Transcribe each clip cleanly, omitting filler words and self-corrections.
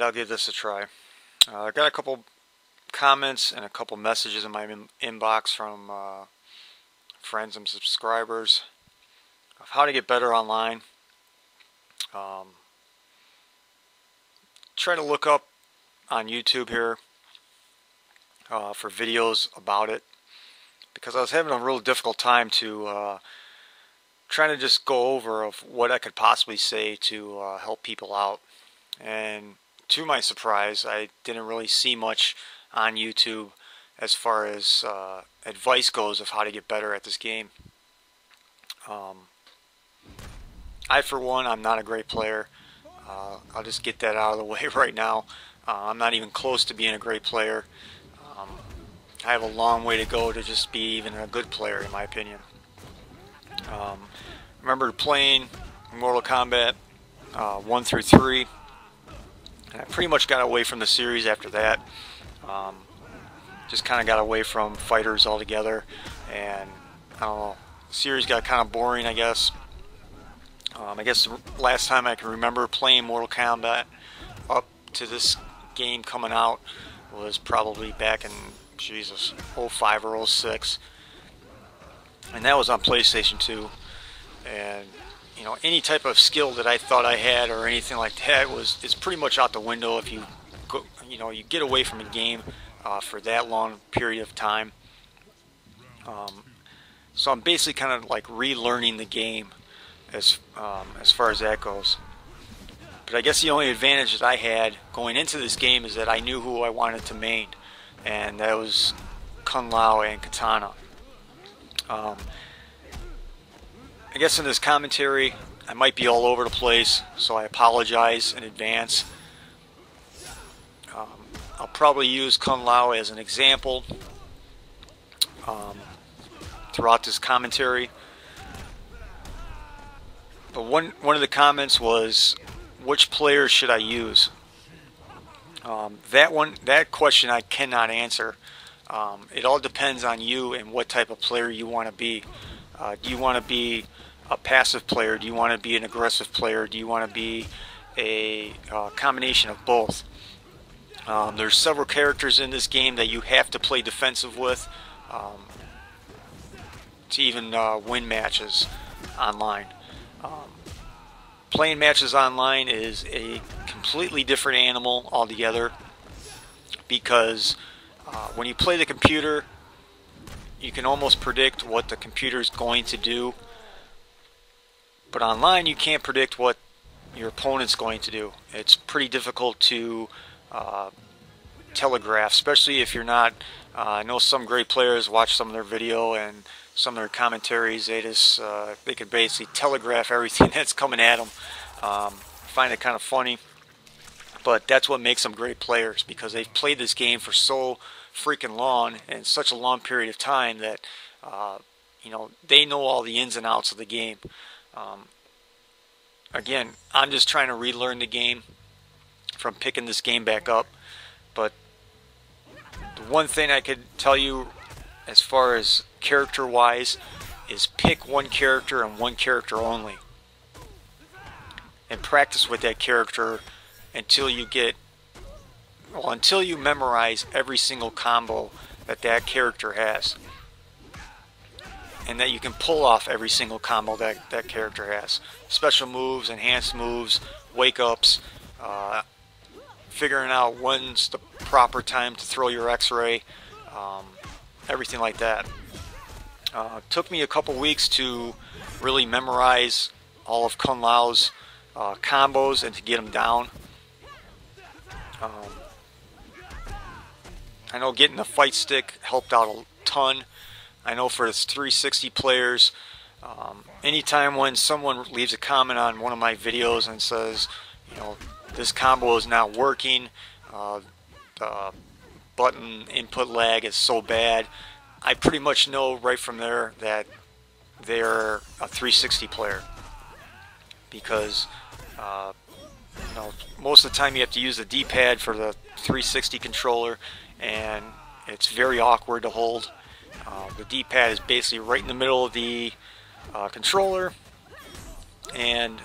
Alright, I'll give this a try. I got a couple comments and a couple messages in my inbox from friends and subscribers of how to get better online. Try to look up on YouTube here for videos about it, because I was having a real difficult time to trying to just go over of what I could possibly say to help people out. And to my surprise, I didn't really see much on YouTube as far as advice goes of how to get better at this game. I, for one, I'm not a great player. I'll just get that out of the way right now. I'm not even close to being a great player. I have a long way to go to just be even a good player, in my opinion. Remember playing Mortal Kombat 1 through 3. And I pretty much got away from the series after that. Just kind of got away from fighters altogether, and I don't know, the series got kind of boring, I guess. I guess the last time I can remember playing Mortal Kombat up to this game coming out was probably back in, Jesus, 05 or 06. And that was on PlayStation 2. And you know, any type of skill that I thought I had or anything like that it's pretty much out the window if you go, you get away from a game for that long period of time. So I'm basically kind of like relearning the game as far as that goes. But I guess the only advantage that I had going into this game is that I knew who I wanted to main, and that was Kung Lao and Kitana. I guess in this commentary I might be all over the place, so I apologize in advance. I'll probably use Kung Lao as an example throughout this commentary. But one of the comments was, which players should I use? That question I cannot answer. It all depends on you and what type of player you want to be. Do you want to be a passive player? Do you want to be an aggressive player? Do you want to be a combination of both? There's several characters in this game that you have to play defensive with to even win matches online. Playing matches online is a completely different animal altogether, because when you play the computer, you can almost predict what the computer is going to do, but online you can't predict what your opponent's going to do. It's pretty difficult to telegraph, especially if you're not. I know some great players, watch some of their video and some of their commentaries, they could basically telegraph everything that's coming at them. Find it kind of funny, but that's what makes them great players, because they've played this game for so freaking long and such a long period of time that they know all the ins and outs of the game. Again, I'm just trying to relearn the game from picking this game back up, but the one thing I could tell you as far as character wise is pick one character and one character only, and practice with that character until you memorize every single combo that character has, and that you can pull off every single combo that character has. Special moves, enhanced moves, wake-ups, figuring out when's the proper time to throw your X-ray, everything like that. It took me a couple weeks to really memorize all of Kung Lao's combos and to get them down. I know getting the fight stick helped out a ton. I know for the 360 players, anytime when someone leaves a comment on one of my videos and says, this combo is not working, the button input lag is so bad, I pretty much know right from there that they're a 360 player, because most of the time you have to use the D-pad for the 360 controller, and it's very awkward to hold. The D-pad is basically right in the middle of the controller, and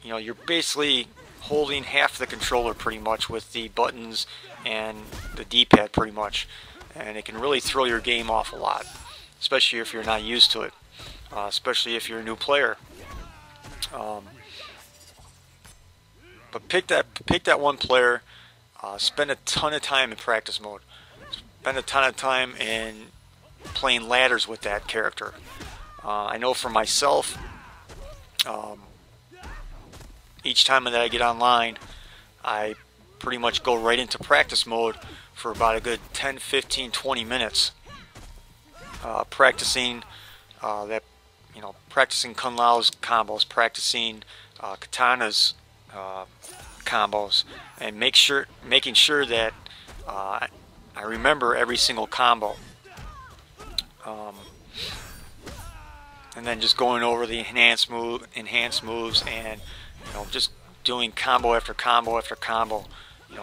you're basically holding half the controller pretty much with the buttons and the D-pad pretty much, and it can really throw your game off a lot, especially if you're not used to it, especially if you're a new player. But pick that one player, spend a ton of time in practice mode, spend a ton of time in playing ladders with that character. I know for myself, each time that I get online, I pretty much go right into practice mode for about a good 10, 15, 20 minutes, practicing practicing Kung Lao's combos, practicing Kitana's combos, and making sure that I remember every single combo. And then just going over the enhanced moves, and just doing combo after combo after combo.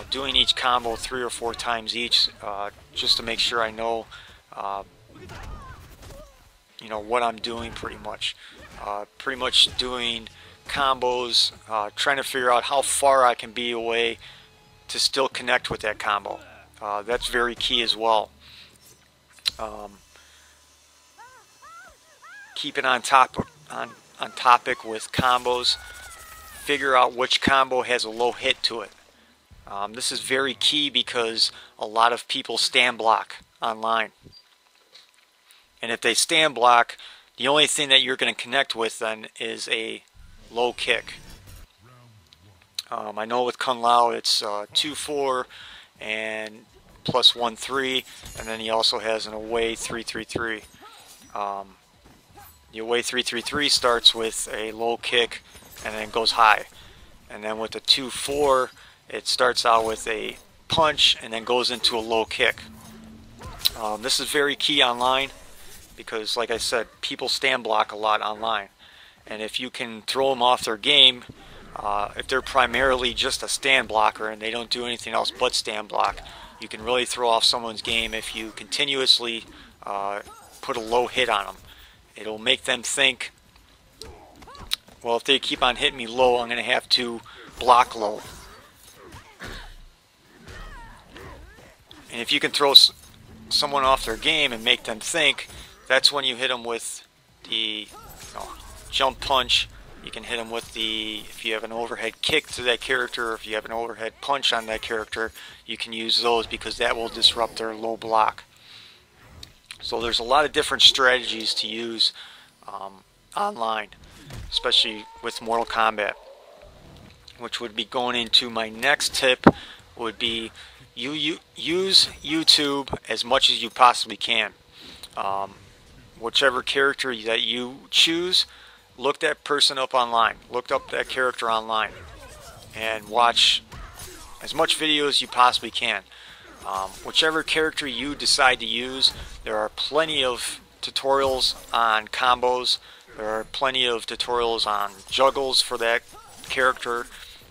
Doing each combo 3 or 4 times each, just to make sure I know, what I'm doing pretty much. Pretty much doing combos, trying to figure out how far I can be away to still connect with that combo. That's very key as well. Keeping on topic with combos. Figure out which combo has a low hit to it. This is very key because a lot of people stand block online. And if they stand block, the only thing that you're going to connect with then is a low kick. I know with Kung Lao it's 2-4 and plus 1-3, and then he also has an away 3-3-3. The away 3-3-3 starts with a low kick and then goes high. And then with the 2-4, it starts out with a punch and then goes into a low kick. This is very key online because, like I said, people stand block a lot online. And if you can throw them off their game, if they're primarily just a stand blocker and they don't do anything else but stand block, you can really throw off someone's game if you continuously put a low hit on them. It'll make them think, well, if they keep on hitting me low, I'm going to have to block low. And if you can throw someone off their game and make them think, that's when you hit them with the jump punch. You can hit them with if you have an overhead kick to that character, or if you have an overhead punch on that character, you can use those because that will disrupt their low block. So there's a lot of different strategies to use online, especially with Mortal Kombat, which would be going into my next tip. Would be use YouTube as much as you possibly can. Whichever character that you choose, look that person up online, look up that character online, and watch as much video as you possibly can. Whichever character you decide to use, there are plenty of tutorials on combos, there are plenty of tutorials on juggles for that character,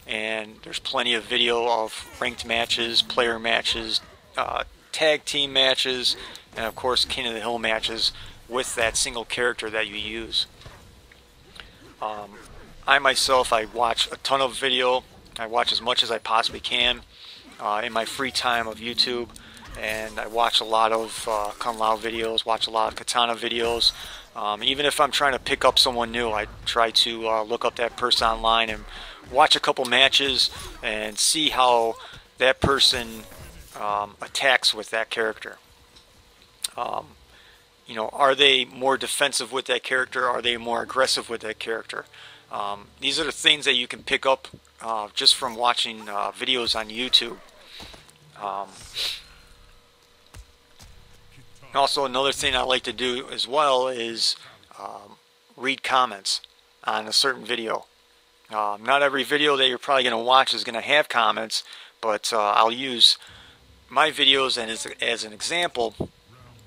and there's plenty of video of ranked matches, player matches, tag team matches, and of course King of the Hill matches with that single character that you use. I myself, I watch a ton of video. I watch as much as I possibly can in my free time of YouTube, and I watch a lot of Kung Lao videos, watch a lot of Kitana videos. Even if I'm trying to pick up someone new, I try to look up that person online and watch a couple matches and see how that person attacks with that character. Are they more defensive with that character? Are they more aggressive with that character? These are the things that you can pick up just from watching videos on YouTube. Also, another thing I like to do as well is read comments on a certain video. Not every video that you're probably going to watch is going to have comments, but I'll use my videos as an example.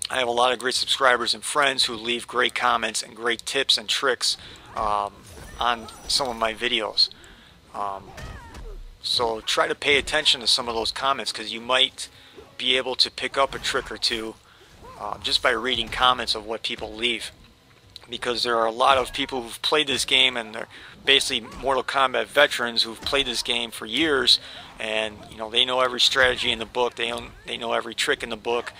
I have a lot of great subscribers and friends who leave great comments and great tips and tricks on some of my videos. So try to pay attention to some of those comments, because you might be able to pick up a trick or two just by reading comments of what people leave. because there are a lot of people who've played this game, and they're basically Mortal Kombat veterans who've played this game for years, and they know every strategy in the book. They know every trick in the book.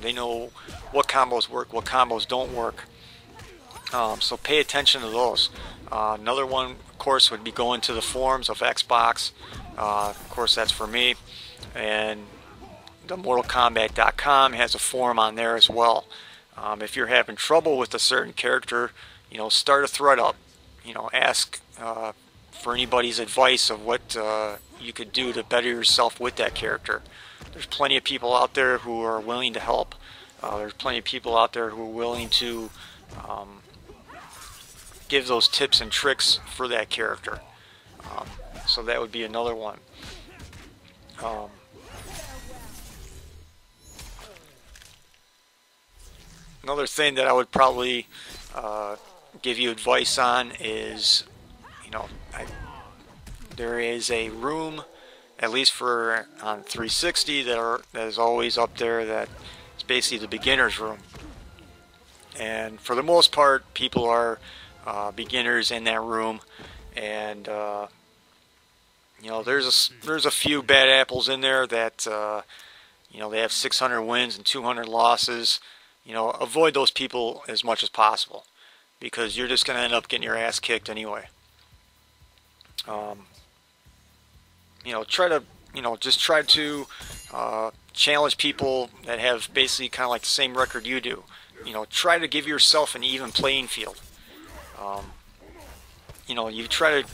They know what combos work, what combos don't work. So pay attention to those. Another one, of course, would be going to the forums of Xbox. Of course, that's for me. And the MortalKombat.com has a forum on there as well. If you're having trouble with a certain character, start a thread up. Ask for anybody's advice of what you could do to better yourself with that character. There's plenty of people out there who are willing to help. There's plenty of people out there who are willing to give those tips and tricks for that character. So that would be another one. Another thing that I would probably give you advice on is, there is a room, at least for on 360, that is always up there, that is basically the beginner's room. And for the most part, people are beginners in that room, and there's a few bad apples in there that they have 600 wins and 200 losses. Avoid those people as much as possible, because you're just going to end up getting your ass kicked anyway. Try to challenge people that have basically kind of like the same record you do. Try to give yourself an even playing field. You try to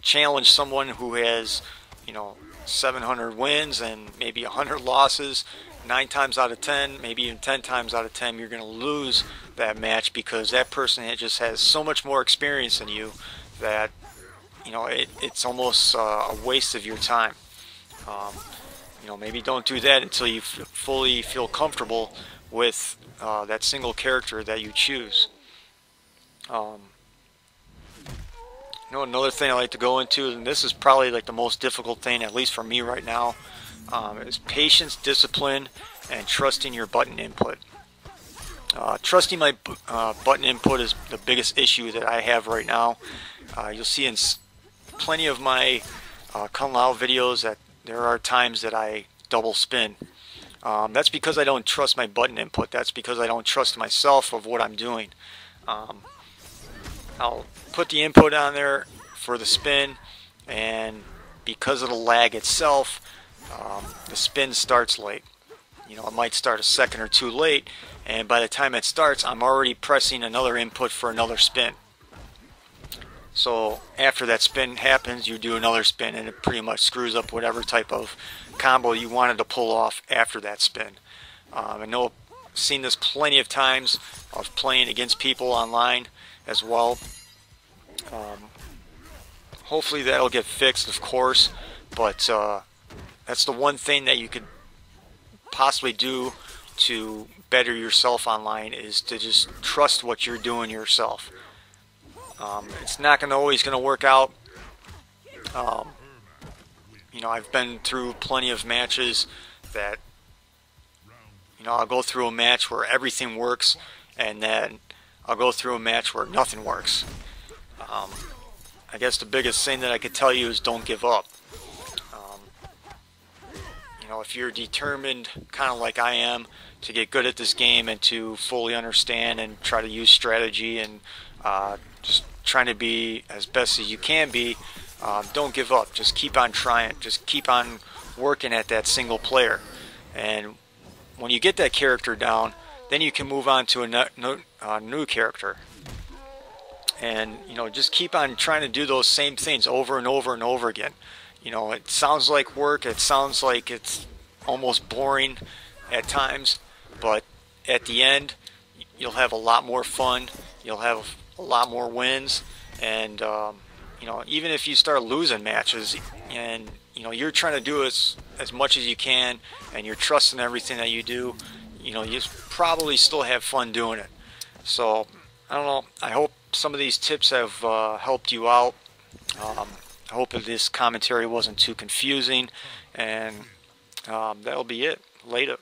challenge someone who has, 700 wins and maybe 100 losses. 9 times out of 10, maybe even 10 times out of 10, you're going to lose that match, because that person just has so much more experience than you that it's almost a waste of your time. Maybe don't do that until you fully feel comfortable with that single character that you choose. Another thing I like to go into, and this is probably like the most difficult thing, at least for me right now, is patience, discipline, and trusting your button input. Trusting my button input is the biggest issue that I have right now. You'll see in plenty of my Kung Lao videos that there are times that I double spin. That's because I don't trust my button input. That's because I don't trust myself of what I'm doing. I'll put the input on there for the spin, and because of the lag itself, the spin starts late. It might start a second or two late, and by the time it starts, I'm already pressing another input for another spin. So after that spin happens, you do another spin, and it pretty much screws up whatever type of combo you wanted to pull off after that spin. I know I've seen this plenty of times of playing against people online as well. Hopefully that'll get fixed, of course, but that's the one thing that you could possibly do to better yourself online, is to just trust what you're doing yourself. It's not always going to work out. I've been through plenty of matches that I'll go through a match where everything works, and then I'll go through a match where nothing works. I guess the biggest thing that I could tell you is don't give up. If you're determined, kind of like I am, to get good at this game and to fully understand and try to use strategy and just trying to be as best as you can be, don't give up. Just keep on trying. Just keep on working at that single player. And when you get that character down, then you can move on to a new character. And just keep on trying to do those same things over and over and over again. It sounds like work. It sounds like it's almost boring at times, but at the end, you'll have a lot more fun. You'll have a lot more wins, and even if you start losing matches, and you're trying to do as much as you can, and you're trusting everything that you do, you probably still have fun doing it. So I don't know. I hope some of these tips have helped you out. I hope that this commentary wasn't too confusing, and that'll be it. Later.